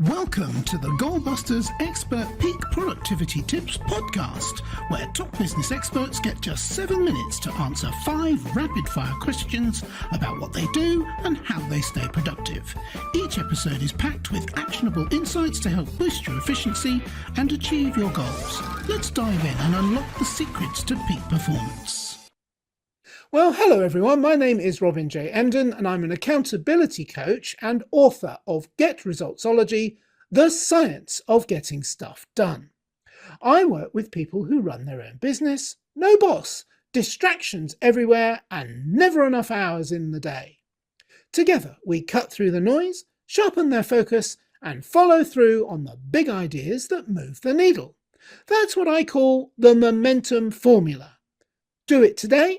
Welcome to the Goalbusters Expert Peak Productivity Tips podcast, where top business experts get just 7 minutes to answer 5 rapid-fire questions about what they do and how they stay productive. Each episode is packed with actionable insights to help boost your efficiency and achieve your goals. Let's dive in and unlock the secrets to peak performance. Well, hello everyone. My name is Robin J. Emden and I'm an accountability coach and author of Get Resultsology, The Science of Getting Stuff Done. I work with people who run their own business, no boss, distractions everywhere and never enough hours in the day. Together we cut through the noise, sharpen their focus and follow through on the big ideas that move the needle. That's what I call the momentum formula. Do it today,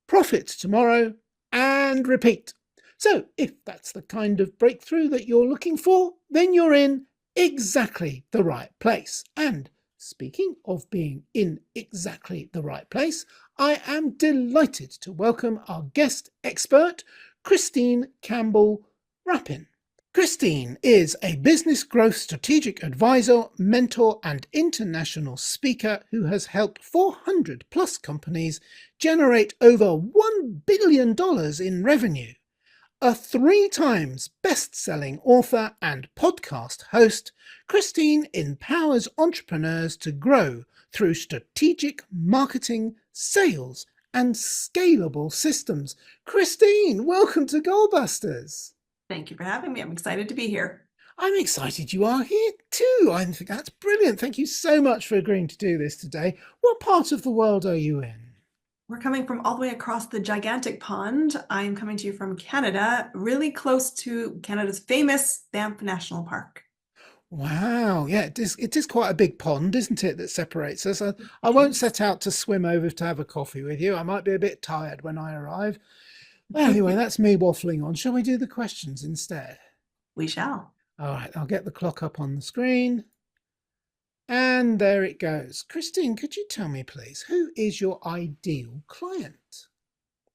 profit tomorrow, and repeat. So if that's the kind of breakthrough that you're looking for, then you're in exactly the right place. And speaking of being in exactly the right place, I am delighted to welcome our guest expert, Christine Campbell Rapin. Christine is a business growth strategic advisor, mentor, and international speaker who has helped 400 plus companies generate over $1 billion in revenue. A 3 times best-selling author and podcast host, Christine empowers entrepreneurs to grow through strategic marketing, sales, and scalable systems. Christine, welcome to Goalbusters. Thank you for having me. I'm excited to be here. I'm excited you are here too. I think that's brilliant. Thank you so much for agreeing to do this today. What part of the world are you in? We're coming from all the way across the gigantic pond. I'm coming to you from Canada, really close to Canada's famous Banff National Park. Wow. Yeah, it is quite a big pond, isn't it, that separates us? I won't set out to swim over to have a coffee with you. I might be a bit tired when I arrive. Well, anyway, that's me waffling on. Shall we do the questions instead? We shall. All right, I'll get the clock up on the screen. And there it goes. Christine, could you tell me, please, who is your ideal client?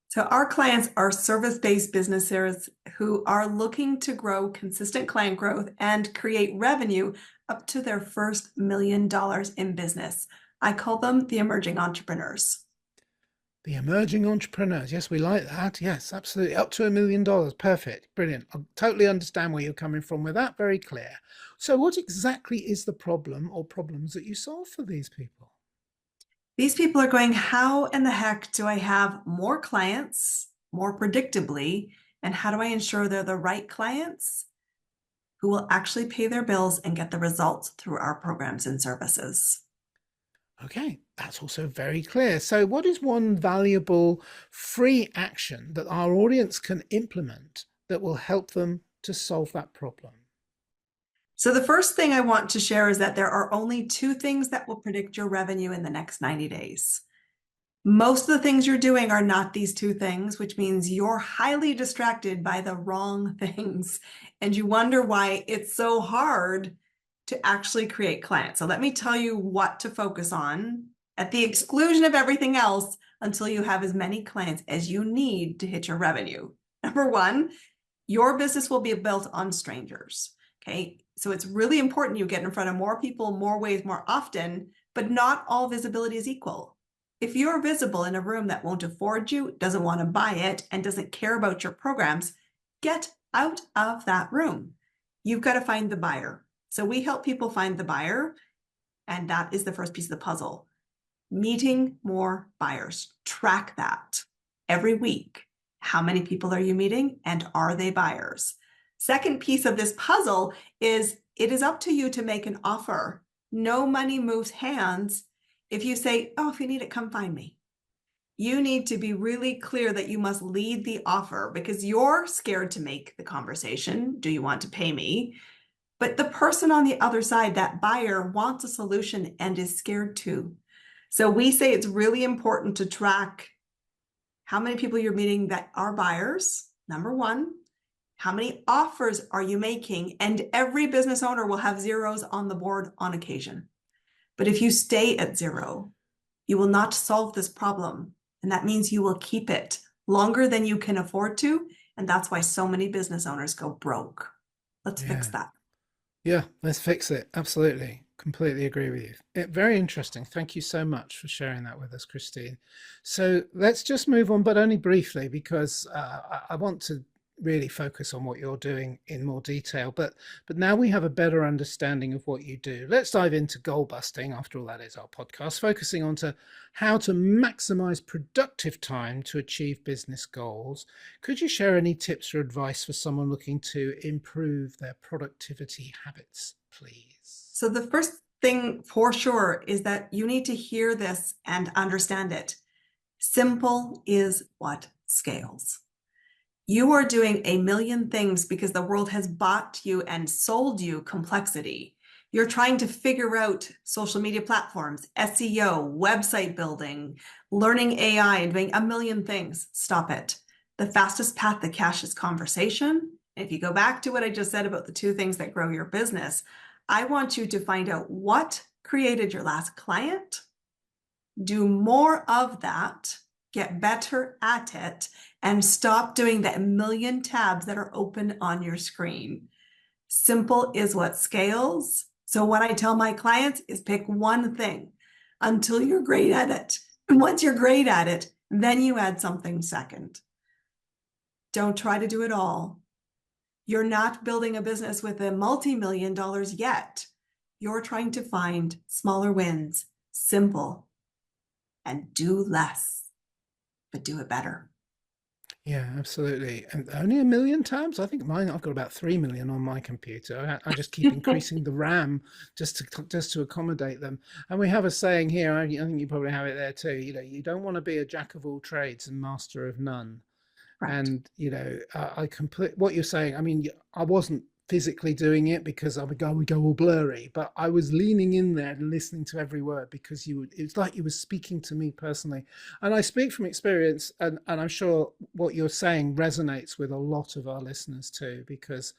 So our clients are service-based businesses who are looking to grow consistent client growth and create revenue up to their first $1 million in business. I call them the emerging entrepreneurs. The emerging entrepreneurs. Yes, we like that. Yes, absolutely. Up to $1 million. Perfect. Brilliant. I totally understand where you're coming from with that. Very clear. So what exactly is the problem or problems that you solve for these people? These people are going, how in the heck do I have more clients more predictably? And how do I ensure they're the right clients who will actually pay their bills and get the results through our programs and services? Okay, that's also very clear. So what is one valuable free action that our audience can implement that will help them to solve that problem? So the first thing I want to share is that there are only 2 things that will predict your revenue in the next 90 days. Most of the things you're doing are not these 2 things, which means you're highly distracted by the wrong things. And you wonder why it's so hard to actually create clients. So let me tell you what to focus on at the exclusion of everything else until you have as many clients as you need to hit your revenue. Number 1, your business will be built on strangers. Okay, so it's really important you get in front of more people, more ways, more often, but not all visibility is equal. If you're visible in a room that won't afford you, doesn't want to buy it, and doesn't care about your programs, get out of that room. You've got to find the buyer. So we help people find the buyer, and that is the first piece of the puzzle. Meeting more buyers. Track that every week. How many people are you meeting, and are they buyers? Second piece of this puzzle is it is up to you to make an offer. No money moves hands if you say, oh, if you need it, come find me. You need to be really clear that you must lead the offer because you're scared to make the conversation. Do you want to pay me? But the person on the other side, that buyer, wants a solution and is scared too. So we say it's really important to track how many people you're meeting that are buyers, number 1. How many offers are you making? And every business owner will have zeros on the board on occasion. But if you stay at 0, you will not solve this problem. And that means you will keep it longer than you can afford to. And that's why so many business owners go broke. Let's fix that. Yeah, let's fix it. Absolutely. Completely agree with you. Very interesting. Thank you so much for sharing that with us, Christine. So let's just move on, but only briefly, because I want to really focus on what you're doing in more detail. But now we have a better understanding of what you do. Let's dive into goal busting. After all, that is our podcast, focusing on to how to maximize productive time to achieve business goals. Could you share any tips or advice for someone looking to improve their productivity habits, please? So the first thing for sure is that you need to hear this and understand it. Simple is what scales. You are doing a million things because the world has bought you and sold you complexity. You're trying to figure out social media platforms, SEO, website building, learning AI, and doing a million things. Stop it. The fastest path to cash is conversation. If you go back to what I just said about the two things that grow your business, I want you to find out what created your last client, do more of that, get better at it, and stop doing that million tabs that are open on your screen. Simple is what scales. So what I tell my clients is pick one thing until you're great at it. And once you're great at it, then you add something second. Don't try to do it all. You're not building a business with a multi-million dollars yet. You're trying to find smaller wins, simple, and do less, but do it better. Yeah, absolutely. And only a million tabs? I think mine, I've got about 3 million on my computer. I just keep increasing the RAM just to accommodate them. And we have a saying here, I think you probably have it there too, you don't want to be a jack of all trades and master of none. Right. And I complete what you're saying. I mean, I wasn't physically doing it because I would go all blurry, but I was leaning in there and listening to every word because it's like you were speaking to me personally. And I speak from experience, and I'm sure what you're saying resonates with a lot of our listeners too, because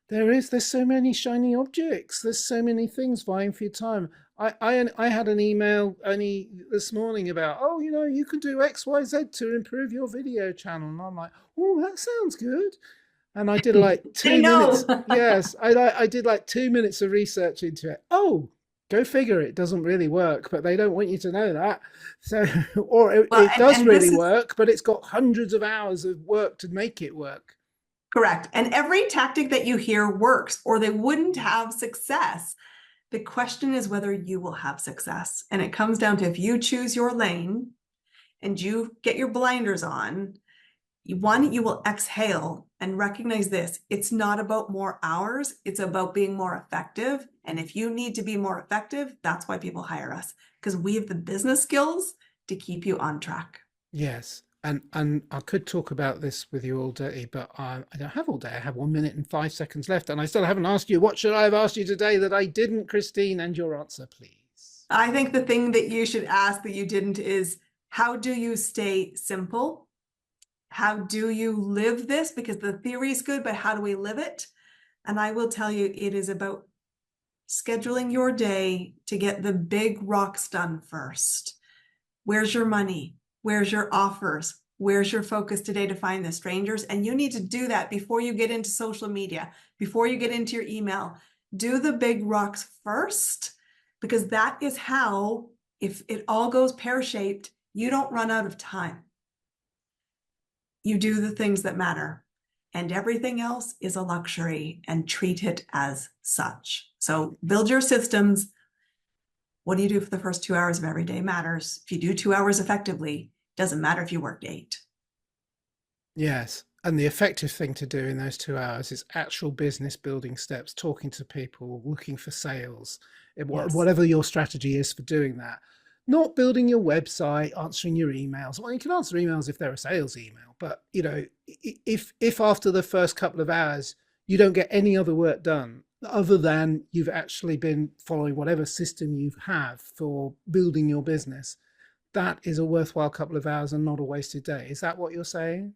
there's so many shiny objects. There's so many things vying for your time. I had an email only this morning about, oh, you can do XYZ to improve your video channel. And I'm like, oh, that sounds good. And I did like They 2 minutes. know. Yes, I did like 2 minutes of research into it. Oh, go figure, it doesn't really work, but they don't want you to know that. So, or it, Well, it and, does and this really is work, but it's got hundreds of hours of work to make it work. correct. And every tactic that you hear works, or they wouldn't have success. The question is whether you will have success. And it comes down to if you choose your lane and you get your blinders on, one, you will exhale and recognize this. It's not about more hours, it's about being more effective. And if you need to be more effective, that's why people hire us, because we have the business skills to keep you on track. Yes. And I could talk about this with you all day, but I don't have all day. I have 1 minute and 5 seconds left, and I still haven't asked you, what should I have asked you today that I didn't, Christine? And your answer, please. I think the thing that you should ask that you didn't is, how do you stay simple? How do you live this? Because the theory is good, but how do we live it? And I will tell you, it is about scheduling your day to get the big rocks done first. Where's your money? Where's your offers? Where's your focus today to find the strangers? And you need to do that before you get into social media, before you get into your email. Do the big rocks first, because that is how, if it all goes pear-shaped, you don't run out of time. You do the things that matter, and everything else is a luxury, and treat it as such. So build your systems. What do you do for the first 2 hours of every day matters. If you do 2 hours effectively, doesn't matter if you worked 8. Yes. And the effective thing to do in those 2 hours is actual business building steps, talking to people, looking for sales, Yes, whatever your strategy is for doing that. Not building your website, answering your emails. Well, you can answer emails if they're a sales email, but if after the first couple of hours you don't get any other work done other than you've actually been following whatever system you have for building your business, that is a worthwhile couple of hours and not a wasted day. Is that what you're saying?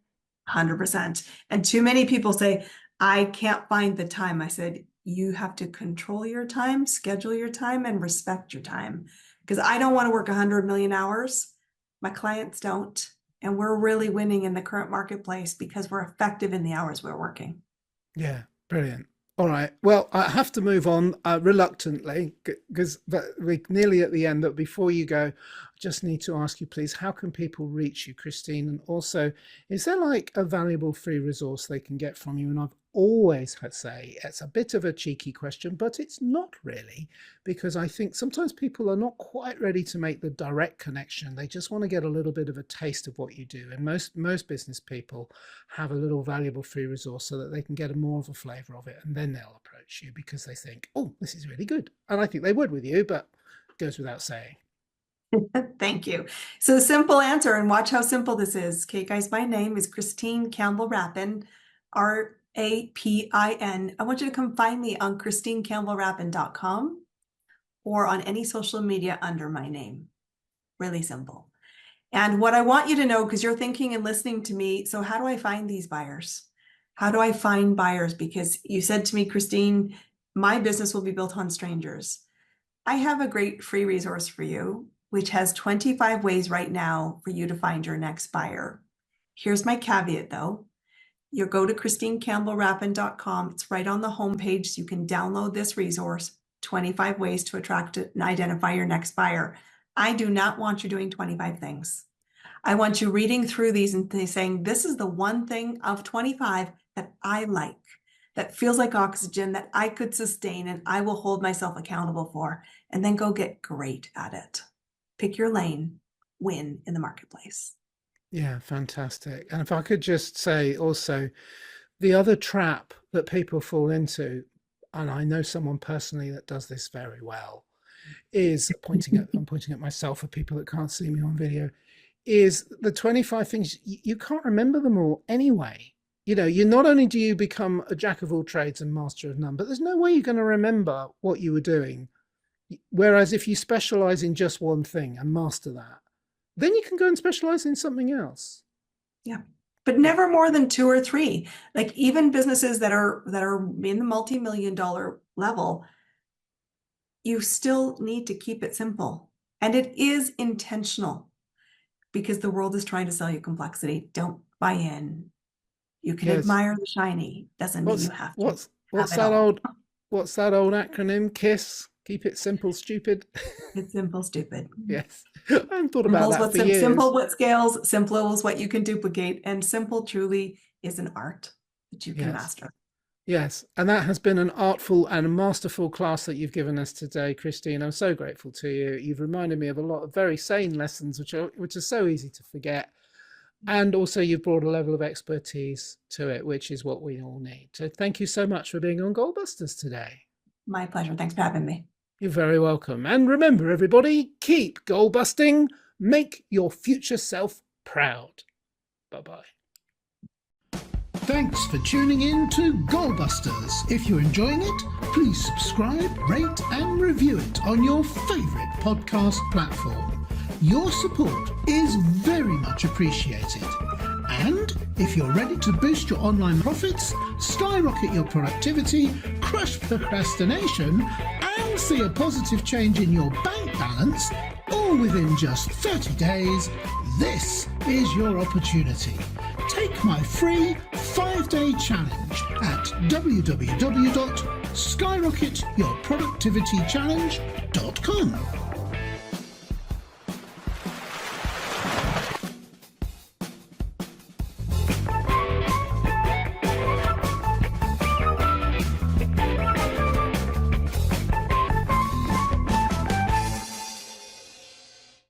100%. And too many people say, I can't find the time. I said, you have to control your time, schedule your time, and respect your time. Because I don't want to work 100 million hours. My clients don't. And we're really winning in the current marketplace because we're effective in the hours we're working. Yeah, brilliant. All right. Well, I have to move on reluctantly because we're nearly at the end. But before you go, I just need to ask you, please, how can people reach you, Christine? And also, is there like a valuable free resource they can get from you? And I've always had to say it's a bit of a cheeky question, but it's not really, because I think sometimes people are not quite ready to make the direct connection. They just want to get a little bit of a taste of what you do. And most business people have a little valuable free resource so that they can get a more of a flavor of it, and then they'll approach you because they think, oh, this is really good. And I think they would with you, but it goes without saying. Thank you. So simple answer, and watch how simple this is. Okay, guys, my name is Christine Campbell Rapin, Rapin. I want you to come find me on christinecampbellrapin.com or on any social media under my name. Really simple. And what I want you to know, because you're thinking and listening to me, so how do I find these buyers? How do I find buyers? Because you said to me, Christine, my business will be built on strangers. I have a great free resource for you, which has 25 ways right now for you to find your next buyer. Here's my caveat though. You go to christinecampbellrapin.com. It's right on the homepage. So you can download this resource, 25 ways to attract and identify your next buyer. I do not want you doing 25 things. I want you reading through these and saying, this is the one thing of 25 that I like, that feels like oxygen, that I could sustain and I will hold myself accountable for, and then go get great at it. Pick your lane, win in the marketplace. Yeah, fantastic. And if I could just say also, the other trap that people fall into, and I know someone personally that does this very well, is I'm pointing at myself for people that can't see me on video, is the 25 things, you can't remember them all anyway. You know, you not only do you become a jack of all trades and master of none, but there's no way you're going to remember what you were doing. Whereas if you specialize in just one thing and master that, then you can go and specialize in something else. Yeah, but never more than 2 or 3. Like even businesses that are in the multi-million-dollar level, you still need to keep it simple. And it is intentional because the world is trying to sell you complexity. Don't buy in. You can admire the shiny. Doesn't mean you have to. What's that old acronym? KISS? Keep it simple, stupid. It's simple, stupid. Yes. I haven't thought about that for years. Simple what scales, simple is what you can duplicate, and simple truly is an art that you can master. Yes, and that has been an artful and masterful class that you've given us today, Christine. I'm so grateful to you. You've reminded me of a lot of very sane lessons, which are so easy to forget. And also you've brought a level of expertise to it, which is what we all need. So thank you so much for being on Goalbusters today. My pleasure. Thanks for having me. You're very welcome. And remember, everybody, keep goal busting. Make your future self proud. Bye-bye. Thanks for tuning in to Goalbusters. If you're enjoying it, please subscribe, rate and review it on your favourite podcast platform. Your support is very much appreciated. And if you're ready to boost your online profits, skyrocket your productivity, crush procrastination, and see a positive change in your bank balance, all within just 30 days, this is your opportunity. Take my free 5-day challenge at www.skyrocketyourproductivitychallenge.com.